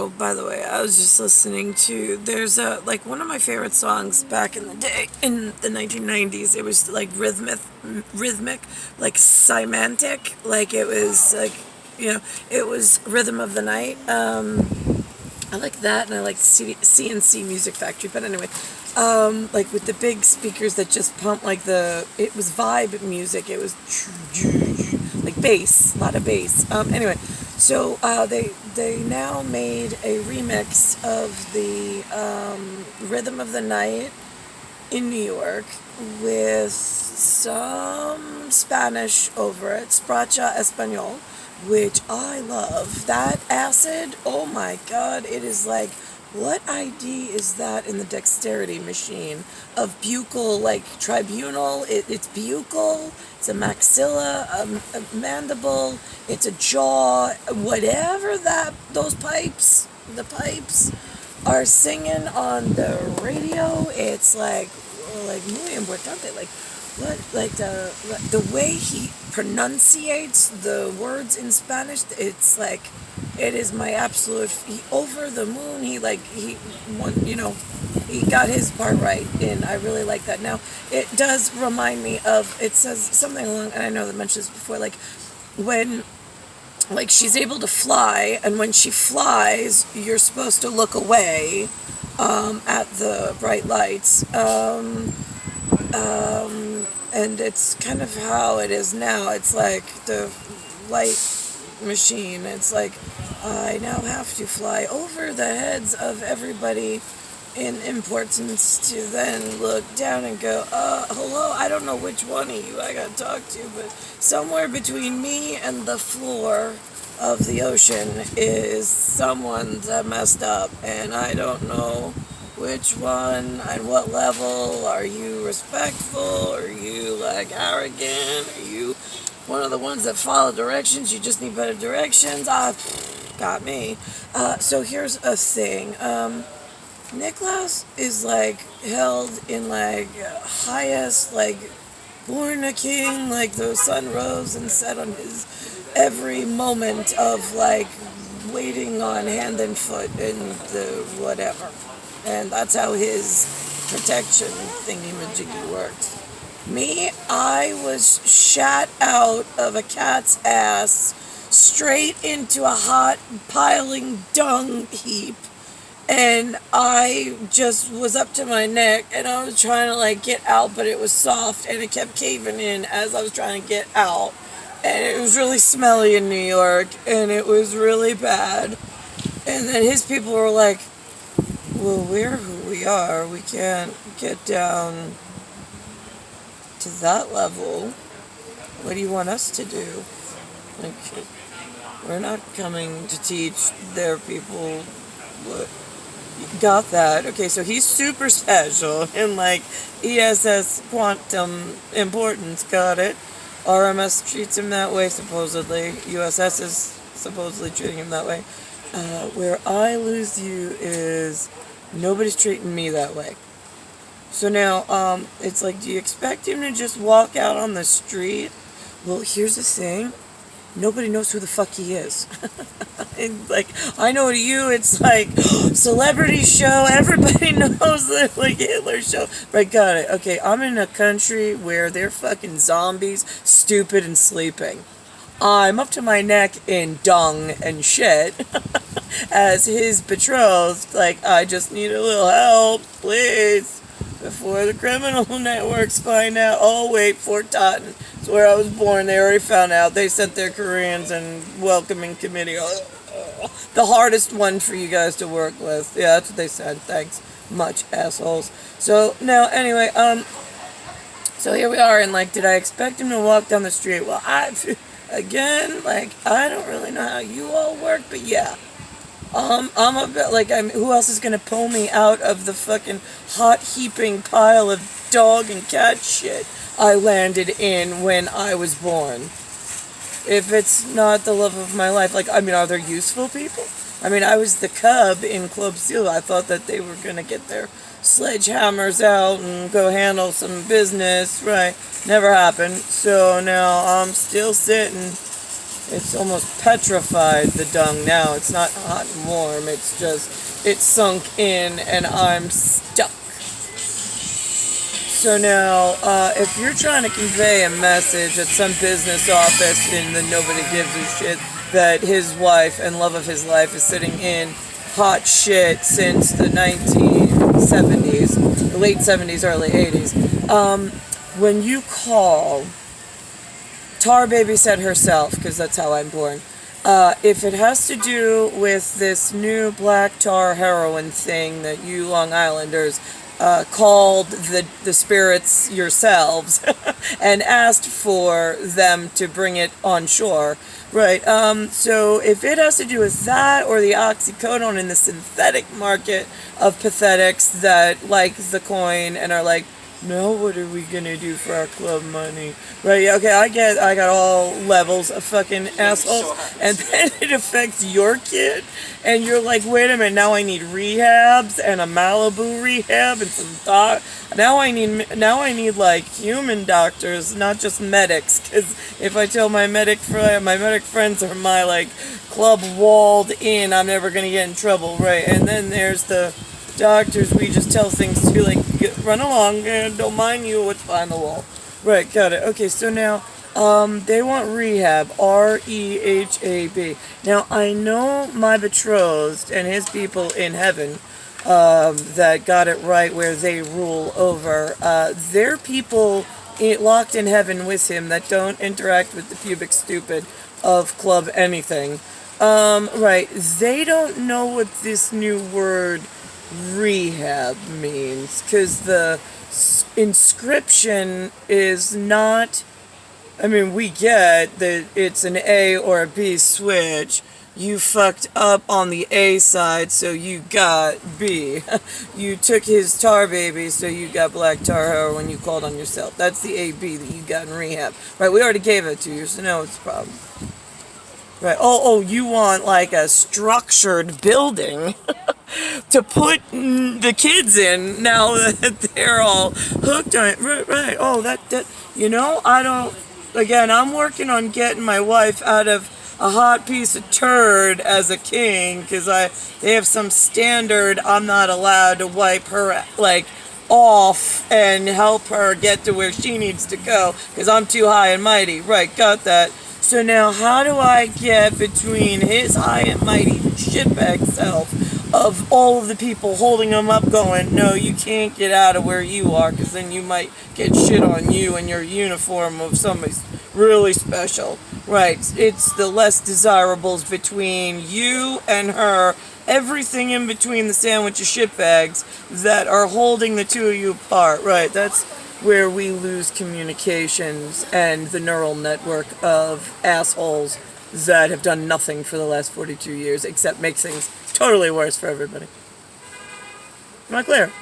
Oh, by the way, I was just listening to, there's a, like, one of my favorite songs back in the day, in the 1990s. It was like rhythmic, like cymantic, like it was like, it was Rhythm of the Night. I like that, and I like CNC Music Factory. But anyway, like with the big speakers that just pump, like it was vibe music. It was like bass, a lot of bass. Anyway, so they now made a remix of the Rhythm of the Night in New York with some Spanish over it, Spracha Espanol, which I love. That acid, oh my god, it is like, what ID is that in the dexterity machine of buccal, like tribunal? It's buccal, it's a maxilla, a mandible, it's a jaw, whatever the pipes are singing on the radio. It's like muy importante, like what, like the way he pronunciates the words in Spanish. It's like, it is my absolute, over the moon. He won, he got his part right, and I really like that. Now it does remind me of, it says something along, and I know that I mentioned this before, like when, like, she's able to fly, and when she flies, you're supposed to look away at the bright lights. And it's kind of how it is now. It's like the light machine. It's like, I now have to fly over the heads of everybody in importance to then look down and go, hello, I don't know which one of you I gotta talk to, but somewhere between me and the floor of the ocean is someone that messed up, and I don't know which one and what level. Are you respectful? Are you like arrogant? Are you one of the ones that follow directions? You just need better directions? Got me. So here's a thing. Niklaus is like held in like highest, like born a king, like the sun rose and set on his every moment of like waiting on hand and foot and the whatever. And that's how his protection thingy-majiggy works. Me, I was shot out of a cat's ass straight into a hot piling dung heap. And I just was up to my neck, and I was trying to like get out, but it was soft, and it kept caving in as I was trying to get out. And it was really smelly in New York, and it was really bad. And then his people were like, well, we're who we are. We can't get down to that level. What do you want us to do? Like, we're not coming to teach their people what. Got that. Okay, so he's super special and like ESS quantum importance. Got it. RMS treats him that way, supposedly. USS is supposedly treating him that way. Where I lose you is nobody's treating me that way. So now, it's like, do you expect him to just walk out on the street? Well, here's the thing. Nobody knows who the fuck he is. And like, I know to you, it's like, celebrity show, everybody knows that, like, Hitler show. Right, got it. Okay, I'm in a country where they're fucking zombies, stupid and sleeping. I'm up to my neck in dung and shit. As his betrothed, like, I just need a little help, please, before the criminal networks find out. Oh wait, Fort Totten, it's where I was born. They already found out. They sent their Koreans and welcoming committee. The hardest one for you guys to work with. Yeah, that's what they said. Thanks much, assholes. So now, anyway, so here we are, and like, did I expect him to walk down the street? Well, again, like, I don't really know how you all work, but yeah. I'm a bit like, who else is gonna pull me out of the fucking hot heaping pile of dog and cat shit I landed in when I was born? If it's not the love of my life, like, I mean, are there useful people? I mean, I was the cub in Club Seal. I thought that they were gonna get their sledgehammers out and go handle some business, right? Never happened. So now I'm still sitting It's almost petrified, the dung now. It's not hot and warm. It's just, it's sunk in and I'm stuck. So now, if you're trying to convey a message at some business office in the nobody gives a shit that his wife and love of his life is sitting in hot shit since the 1970s, the late 70s, early 80s, when you call, Tar Baby said herself, because that's how I'm born, if it has to do with this new black tar heroin thing that you Long Islanders called the spirits yourselves and asked for them to bring it on shore. Right, so if it has to do with that or the oxycodone in the synthetic market of pathetics that like the coin and are like, now what are we gonna do for our club money? Right, yeah, okay, I got all levels of fucking assholes, and then it affects your kid, and you're like, wait a minute, now I need rehabs, and a Malibu rehab, and some now I need like human doctors, not just medics, because if I tell my medic friends are my like club walled in, I'm never gonna get in trouble, right? And then there's the doctors we just tell things to, like, run along and don't mind you what's behind the wall. Right, got it. Okay, so now they want rehab, REHAB. Now I know my betrothed and his people in heaven that got it right where they rule over. They're people locked in heaven with him that don't interact with the pubic stupid of club anything. Right, they don't know what this new word rehab means, because the inscription is not, I mean, we get that it's an A or a B switch. You fucked up on the A side, so you got B. You took his tar baby, so you got black tar heroin when you called on yourself. That's the AB that you got in rehab. Right, we already gave it to you, so now it's a problem. Right, oh, you want like a structured building to put the kids in now that they're all hooked on it. Right. Oh, that, again, I'm working on getting my wife out of a hot piece of turd as a king, because they have some standard I'm not allowed to wipe her, like, off and help her get to where she needs to go, because I'm too high and mighty. Right, got that. So now how do I get between his high and mighty shitbag self of all of the people holding him up going, no, you can't get out of where you are, because then you might get shit on you and your uniform of somebody really special. Right, it's the less desirables between you and her, everything in between the sandwich of shitbags that are holding the two of you apart. Right, that's where we lose communications and the neural network of assholes that have done nothing for the last 42 years except make things totally worse for everybody. Am I clear?